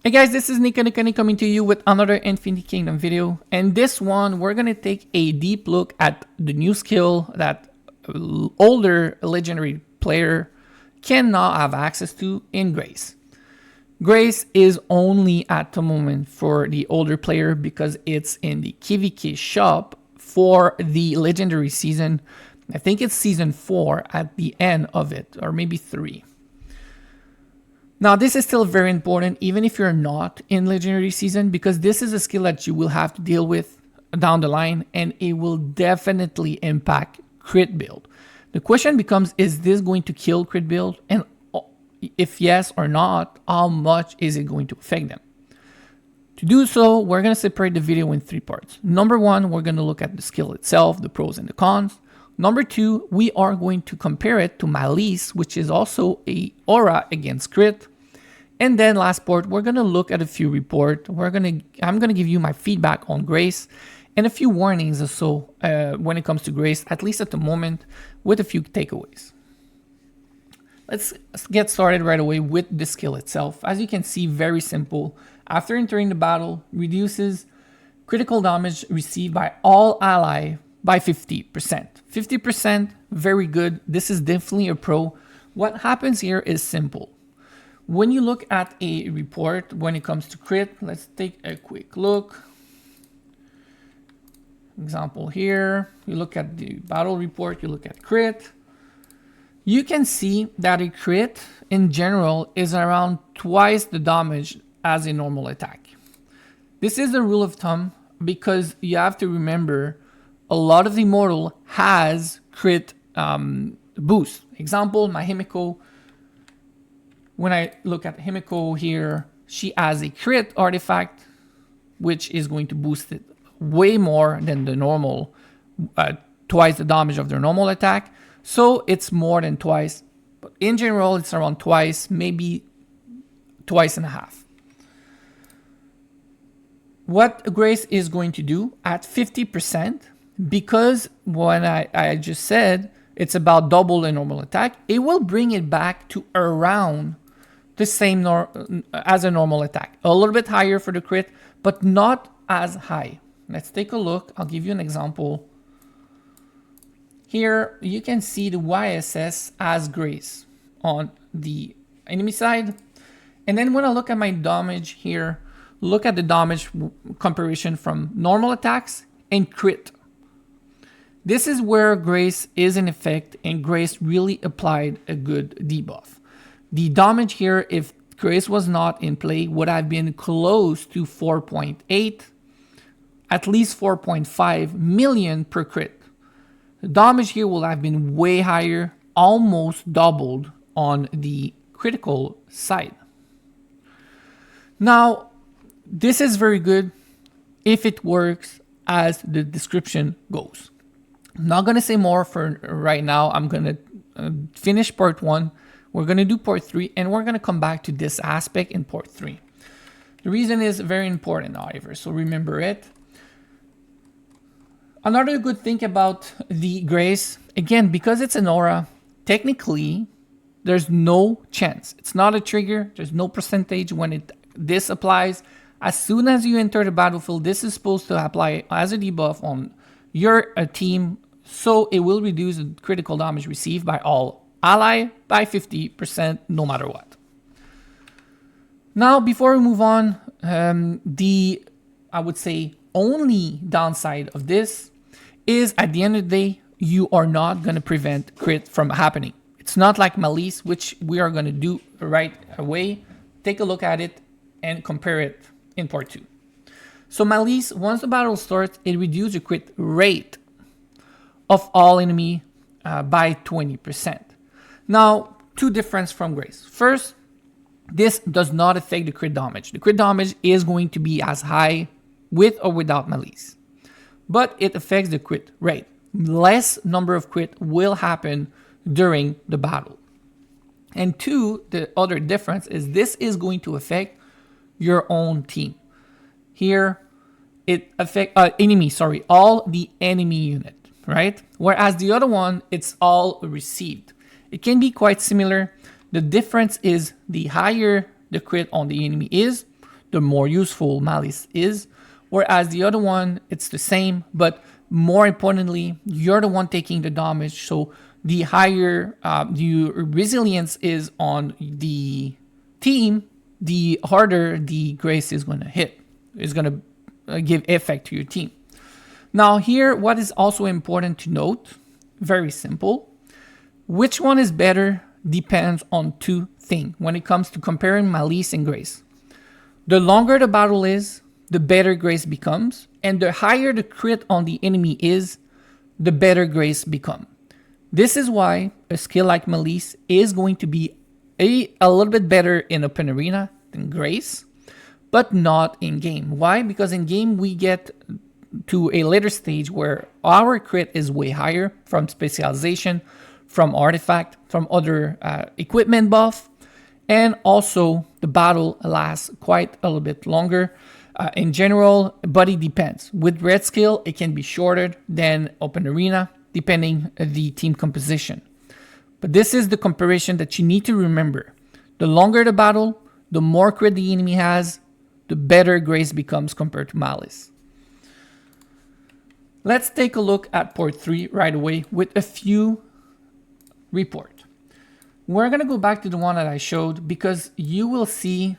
Hey guys, this is Nick coming to you with another Infinity Kingdom video. And this one, we're gonna take a deep look at the new skill that older legendary player cannot have access to in Grace. Grace is only at the moment for the older player because it's in the KvK Shop for the legendary season. I think it's season 4 at the end of it, or maybe 3. Now, this is still very important, even if you're not in legendary season, because this is a skill that you will have to deal with down the line, and it will definitely impact crit build. The question becomes, is this going to kill crit build? And if yes or not, how much is it going to affect them? To do so, we're going to separate the video in 3 parts. Number 1, we're going to look at the skill itself, the pros and the cons. Number 2, we are going to compare it to Malice, which is also a aura against crit. And then last part, we're going to look at a few reports. I'm going to give you my feedback on Grace and a few warnings or so when it comes to Grace, at least at the moment, with a few takeaways. Let's get started right away with the skill itself. As you can see, very simple. After entering the battle, reduces critical damage received by all ally by 50%. 50%, very good. This is definitely a pro. What happens here is simple. When you look at a report, when it comes to crit, let's take a quick look. Example here, you look at the battle report, you look at crit. You can see that a crit in general is around twice the damage as a normal attack. This is a rule of thumb because you have to remember a lot of the Immortal has crit boost. Example, my Himiko. When I look at Himiko here, she has a crit artifact, which is going to boost it way more than the normal, twice the damage of their normal attack. So it's more than twice. But in general, it's around twice, maybe twice and a half. What Grace is going to do at 50%, because when I just said it's about double the normal attack, it will bring it back to around the same as a normal attack. A little bit higher for the crit, but not as high. Let's take a look. I'll give you an example. Here you can see the YSS as Grace on the enemy side. And then when I look at my damage here, look at the damage comparison from normal attacks and crit. This is where Grace is in effect, and Grace really applied a good debuff. The damage here, if Grace was not in play, would have been close to 4.8, at least 4.5 million per crit. The damage here will have been way higher, almost doubled on the critical side. Now, this is very good if it works as the description goes. I'm not going to say more for right now. I'm going to finish part 1. We're going to do part 3, and we're going to come back to this aspect in part 3. The reason is very important, however, so remember it. Another good thing about the Grace, again, because it's an aura, technically, there's no chance. It's not a trigger. There's no percentage when this applies. As soon as you enter the battlefield, this is supposed to apply as a debuff on your team, so it will reduce the critical damage received by all ally by 50% no matter what. Now, before we move on, I would say, only downside of this is at the end of the day, you are not going to prevent crit from happening. It's not like Malice, which we are going to do right away. Take a look at it and compare it in part 2. So Malice, once the battle starts, it reduces the crit rate of all enemy by 20%. Now, two differences from Grace. First, this does not affect the crit damage. The crit damage is going to be as high with or without Malice, but it affects the crit rate. Less number of crit will happen during the battle. And two, the other difference is this is going to affect your own team. Here, it affects all the enemy unit, right? Whereas the other one, it's all received. It can be quite similar. The difference is the higher the crit on the enemy is, the more useful Malice is. Whereas the other one, it's the same, but more importantly, you're the one taking the damage. So the higher the resilience is on the team, the harder the grace is going to hit. It's going to give effect to your team. Now here, what is also important to note, very simple, which one is better depends on two things when it comes to comparing Malice and Grace. The longer the battle is, the better Grace becomes, and the higher the crit on the enemy is, the better Grace becomes. This is why a skill like Malice is going to be a little bit better in open arena than Grace, but not in game. Why? Because in game we get to a later stage where our crit is way higher from specialization, from artifact, from other equipment buff, and also the battle lasts quite a little bit longer. In general, but it depends. With red skill, it can be shorter than open arena, depending the team composition. But this is the comparison that you need to remember. The longer the battle, the more crit the enemy has, the better Grace becomes compared to Malice. Let's take a look at port 3 right away with a few report. We're going to go back to the one that I showed because you will see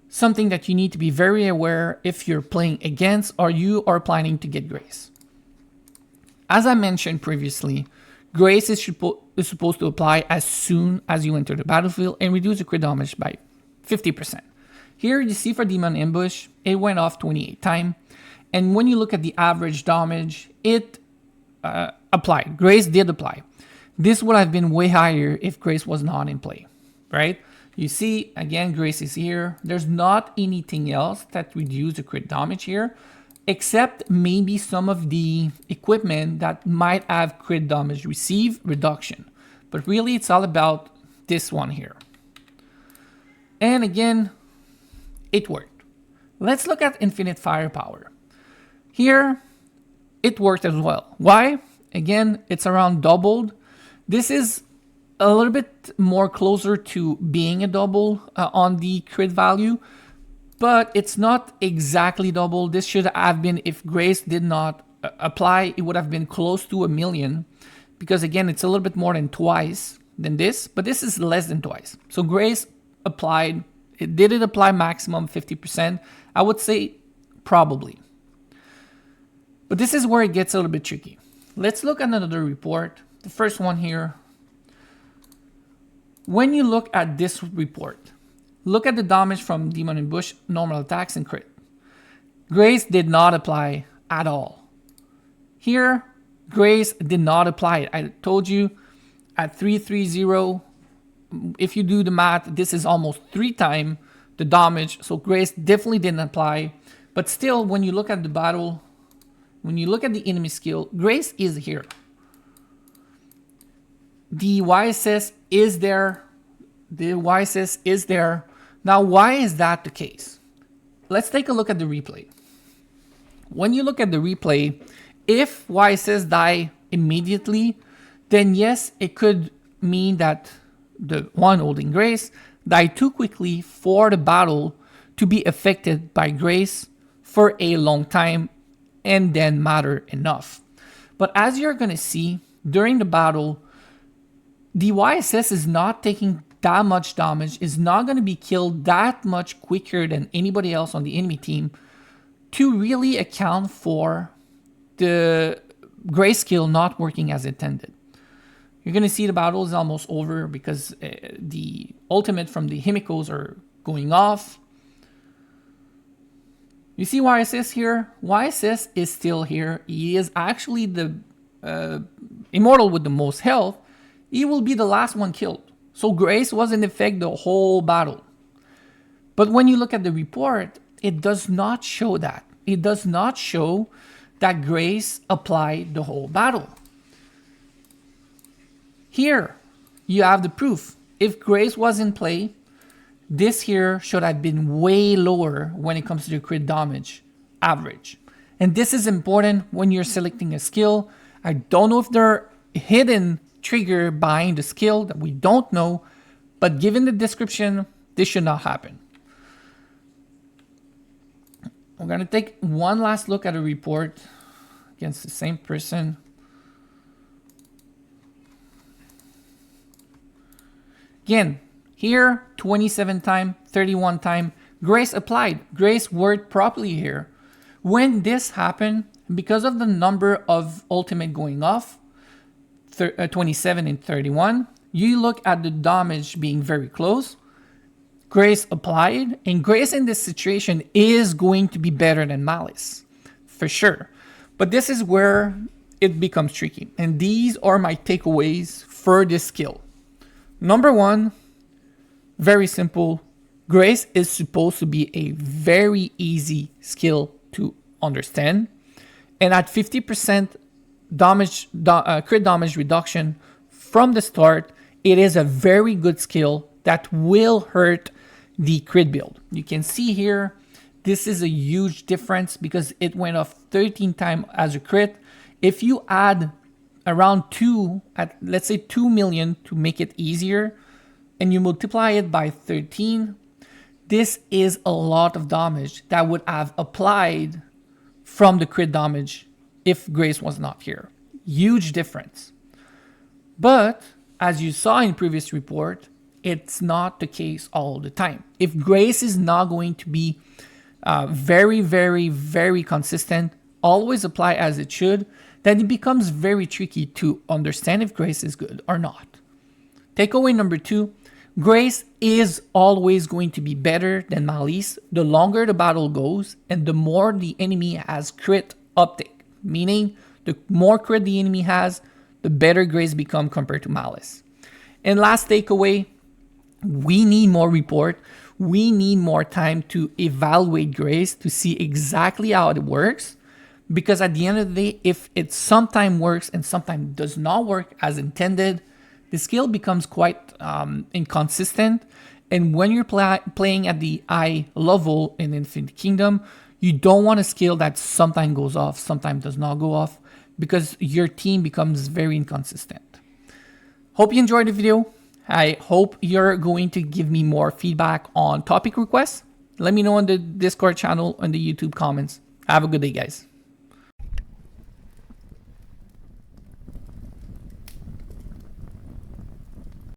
something that you need to be very aware if you're playing against or you are planning to get Grace. As I mentioned previously, Grace is supposed to apply as soon as you enter the battlefield and reduce the crit damage by 50%. Here you see for Demon Ambush, it went off 28 times. And when you look at the average damage, it applied. Grace did apply. This would have been way higher if Grace was not in play, right? You see, again, Grace is here. There's not anything else that reduces the crit damage here, except maybe some of the equipment that might have crit damage receive reduction. But really, it's all about this one here. And again, it worked. Let's look at Infinite Firepower. Here, it worked as well. Why? Again, it's around doubled. This is a little bit more closer to being a double on the crit value, but it's not exactly double. This should have been, if Grace did not apply, it would have been close to 1 million, because again, it's a little bit more than twice than this, but this is less than twice. So Grace applied, did it apply maximum 50%? I would say probably. But this is where it gets a little bit tricky. Let's look at another report. The first one here. When you look at this report, look at the damage from Demon Ambush, normal attacks, and crit. Grace did not apply at all. Here, Grace did not apply. I told you at 330, if you do the math, this is almost 3 times the damage. So Grace definitely didn't apply. But still, when you look at the battle, when you look at the enemy skill, Grace is here. The YSS is there. The YSS is there. Now, why is that the case? Let's take a look at the replay. When you look at the replay, if YSS die immediately, then yes, it could mean that the one holding Grace died too quickly for the battle to be affected by Grace for a long time and then matter enough. But as you're going to see, during the battle, the YSS is not taking that much damage, is not going to be killed that much quicker than anybody else on the enemy team to really account for the Grace skill not working as intended. You're going to see the battle is almost over because the ultimate from the Himikos are going off. You see YSS here? YSS is still here. He is actually the immortal with the most health. He will be the last one killed. So Grace was in effect the whole battle. But when you look at the report, it does not show that. It does not show that Grace applied the whole battle. Here, you have the proof. If Grace was in play, this here should have been way lower when it comes to the crit damage average. And this is important when you're selecting a skill. I don't know if they're hidden trigger buying the skill that we don't know, but given the description, this should not happen. We're gonna take one last look at a report against the same person. Again, here, 27 time, 31 time, grace applied, grace worked properly here. When this happened, because of the number of ultimate going off, 27 and 31, you look at the damage being very close, grace applied, and grace in this situation is going to be better than Malice, for sure. But this is where it becomes tricky, and these are my takeaways for this skill. Number one, very simple. Grace is supposed to be a very easy skill to understand. And at 50% damage, crit damage reduction from the start, it is a very good skill that will hurt the crit build. You can see here, this is a huge difference because it went off 13 times as a crit. If you add around 2, at let's say 2 million to make it easier, and you multiply it by 13, this is a lot of damage that would have applied from the crit damage if Grace was not here. Huge difference. But as you saw in previous report, it's not the case all the time. If Grace is not going to be very, very, very consistent, always apply as it should, then it becomes very tricky to understand if Grace is good or not. Takeaway number 2, Grace is always going to be better than Malice the longer the battle goes and the more the enemy has crit uptake, meaning the more crit the enemy has, the better Grace become compared to Malice. And last takeaway, we need more report. We need more time to evaluate Grace to see exactly how it works. Because at the end of the day, if it sometimes works and sometimes does not work as intended, the skill becomes quite inconsistent. And when you're playing at the high level in Infinity Kingdom, you don't want a skill that sometimes goes off, sometimes does not go off, because your team becomes very inconsistent. Hope you enjoyed the video. I hope you're going to give me more feedback on topic requests. Let me know on the Discord channel and the YouTube comments. Have a good day, guys.